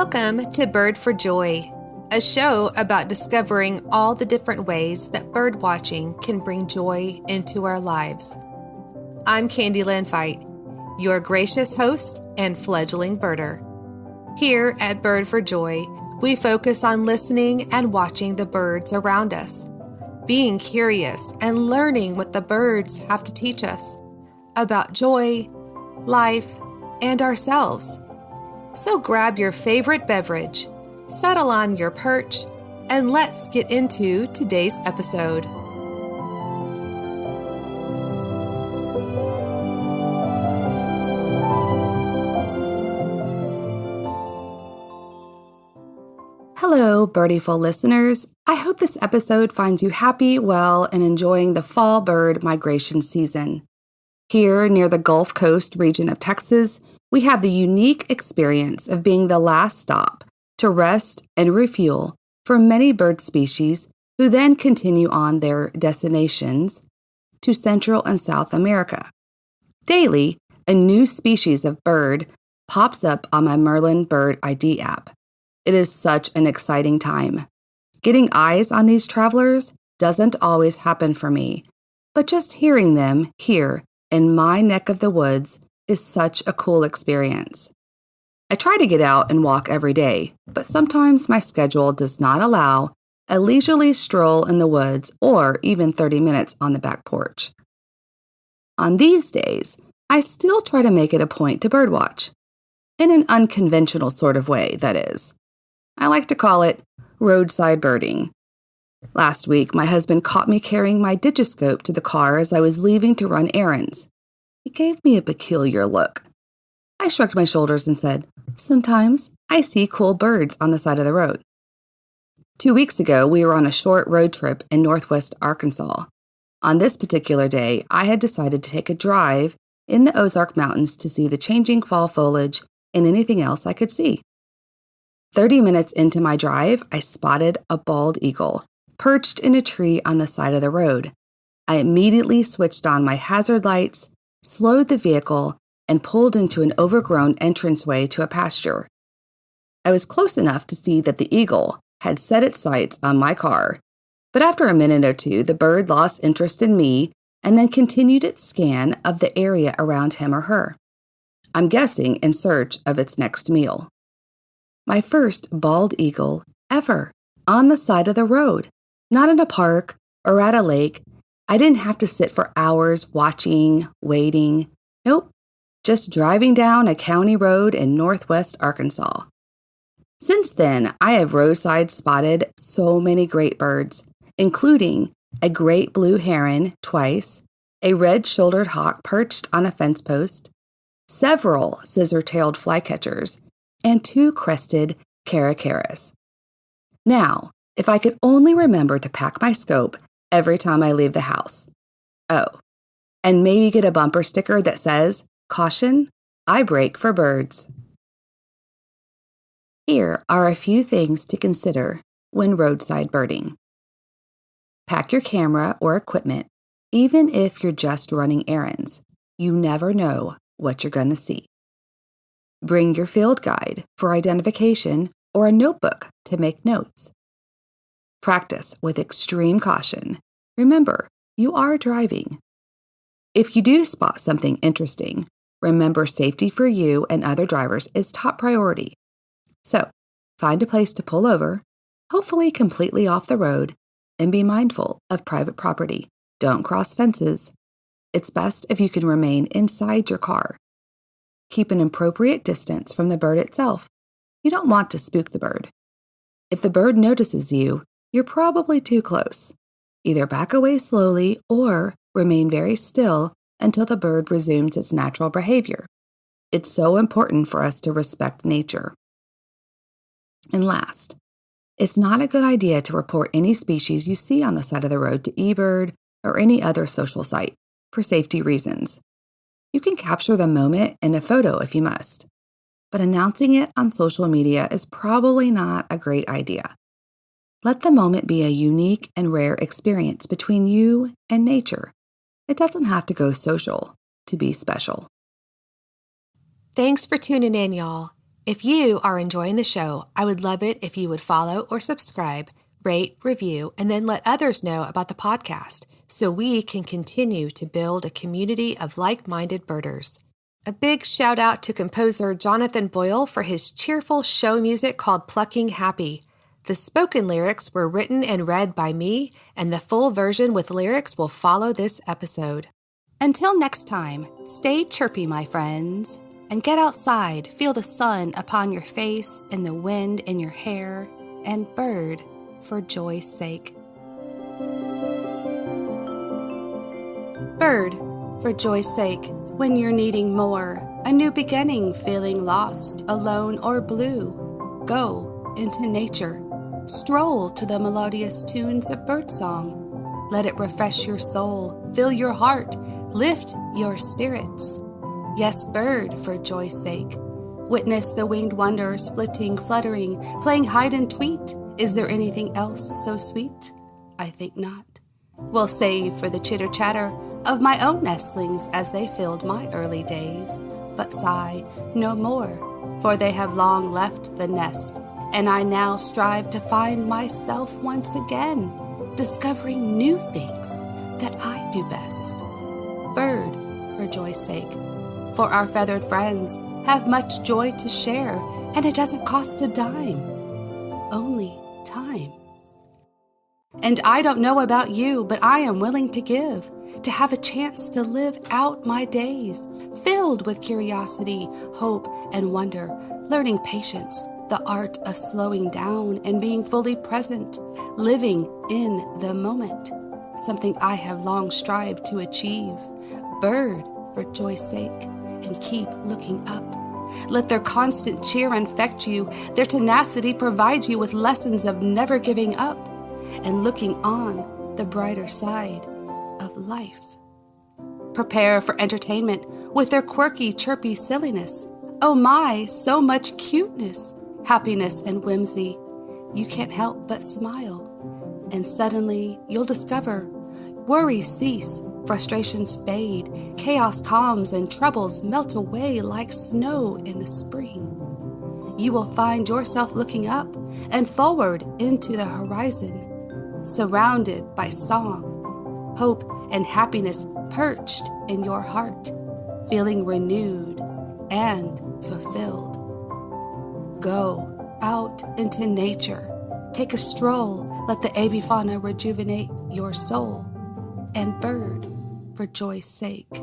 Welcome to Bird for Joy, a show about discovering all the different ways that bird watching can bring joy into our lives. I'm Candilynn Fite, your gracious host and fledgling birder. Here at Bird for Joy, we focus on listening and watching the birds around us, being curious and learning what the birds have to teach us about joy, life, and ourselves. So grab your favorite beverage, settle on your perch, and let's get into today's episode. Hello, Birdiful listeners. I hope this episode finds you happy, well, and enjoying the fall bird migration season. Here near the Gulf Coast region of Texas, we have the unique experience of being the last stop to rest and refuel for many bird species who then continue on their destinations to Central and South America. Daily, a new species of bird pops up on my Merlin Bird ID app. It is such an exciting time. Getting eyes on these travelers doesn't always happen for me, but just hearing them here in my neck of the woods is such a cool experience. I try to get out and walk every day, but sometimes my schedule does not allow a leisurely stroll in the woods or even 30 minutes on the back porch. On these days, I still try to make it a point to birdwatch. In an unconventional sort of way, that is. I like to call it roadside birding. Last week, my husband caught me carrying my digiscope to the car as I was leaving to run errands. He gave me a peculiar look. I shrugged my shoulders and said, "Sometimes I see cool birds on the side of the road." 2 weeks ago, we were on a short road trip in northwest Arkansas. On this particular day, I had decided to take a drive in the Ozark Mountains to see the changing fall foliage and anything else I could see. 30 minutes into my drive, I spotted a bald eagle perched in a tree on the side of the road. I immediately switched on my hazard lights, slowed the vehicle, and pulled into an overgrown entranceway to a pasture. I was close enough to see that the eagle had set its sights on my car, but after a minute or two, the bird lost interest in me and then continued its scan of the area around him or her. I'm guessing in search of its next meal. My first bald eagle ever, on the side of the road, not in a park or at a lake. I didn't have to sit for hours watching, waiting. Nope, just driving down a county road in northwest Arkansas. Since then, I have roadside spotted so many great birds, including a great blue heron twice, a red-shouldered hawk perched on a fence post, several scissor-tailed flycatchers, and 2 crested caracaras. Now, if I could only remember to pack my scope every time I leave the house. Oh, and maybe get a bumper sticker that says, "Caution, I brake for birds." Here are a few things to consider when roadside birding. Pack your camera or equipment, even if you're just running errands. You never know what you're going to see. Bring your field guide for identification or a notebook to make notes. Practice with extreme caution. Remember, you are driving. If you do spot something interesting, remember safety for you and other drivers is top priority. So, find a place to pull over, hopefully completely off the road, and be mindful of private property. Don't cross fences. It's best if you can remain inside your car. Keep an appropriate distance from the bird itself. You don't want to spook the bird. If the bird notices you, you're probably too close. Either back away slowly or remain very still until the bird resumes its natural behavior. It's so important for us to respect nature. And last, it's not a good idea to report any species you see on the side of the road to eBird or any other social site for safety reasons. You can capture the moment in a photo if you must, but announcing it on social media is probably not a great idea. Let the moment be a unique and rare experience between you and nature. It doesn't have to go social to be special. Thanks for tuning in, y'all. If you are enjoying the show, I would love it if you would follow or subscribe, rate, review, and then let others know about the podcast so we can continue to build a community of like-minded birders. A big shout out to composer Jonathan Boyle for his cheerful show music called Plucking Happy. The spoken lyrics were written and read by me, and the full version with lyrics will follow this episode. Until next time, stay chirpy, my friends, and get outside, feel the sun upon your face and the wind in your hair, and bird for joy's sake. Bird for joy's sake, when you're needing more, a new beginning, feeling lost, alone, or blue, go into nature. Stroll to the melodious tunes of birdsong. Let it refresh your soul, fill your heart, lift your spirits. Yes, bird, for joy's sake. Witness the winged wonders, flitting, fluttering, playing hide and tweet. Is there anything else so sweet? I think not. We'll save for the chitter-chatter of my own nestlings as they filled my early days, but sigh no more, for they have long left the nest, and I now strive to find myself once again, discovering new things that I do best. Bird, for joy's sake, for our feathered friends have much joy to share, and it doesn't cost a dime, only time. And I don't know about you, but I am willing to give, to have a chance to live out my days, filled with curiosity, hope, and wonder, learning patience, the art of slowing down and being fully present, living in the moment, something I have long strived to achieve. Bird, for joy's sake, and keep looking up. Let their constant cheer infect you, their tenacity provide you with lessons of never giving up and looking on the brighter side of life. Prepare for entertainment with their quirky, chirpy silliness. Oh my, so much cuteness, happiness, and whimsy. You can't help but smile. And suddenly you'll discover worries cease, frustrations fade, chaos calms, and troubles melt away like snow in the spring. You will find yourself looking up and forward into the horizon, surrounded by song, hope, and happiness perched in your heart, feeling renewed and fulfilled. Go out into nature, take a stroll, let the avifauna rejuvenate your soul, and bird, for joy's sake.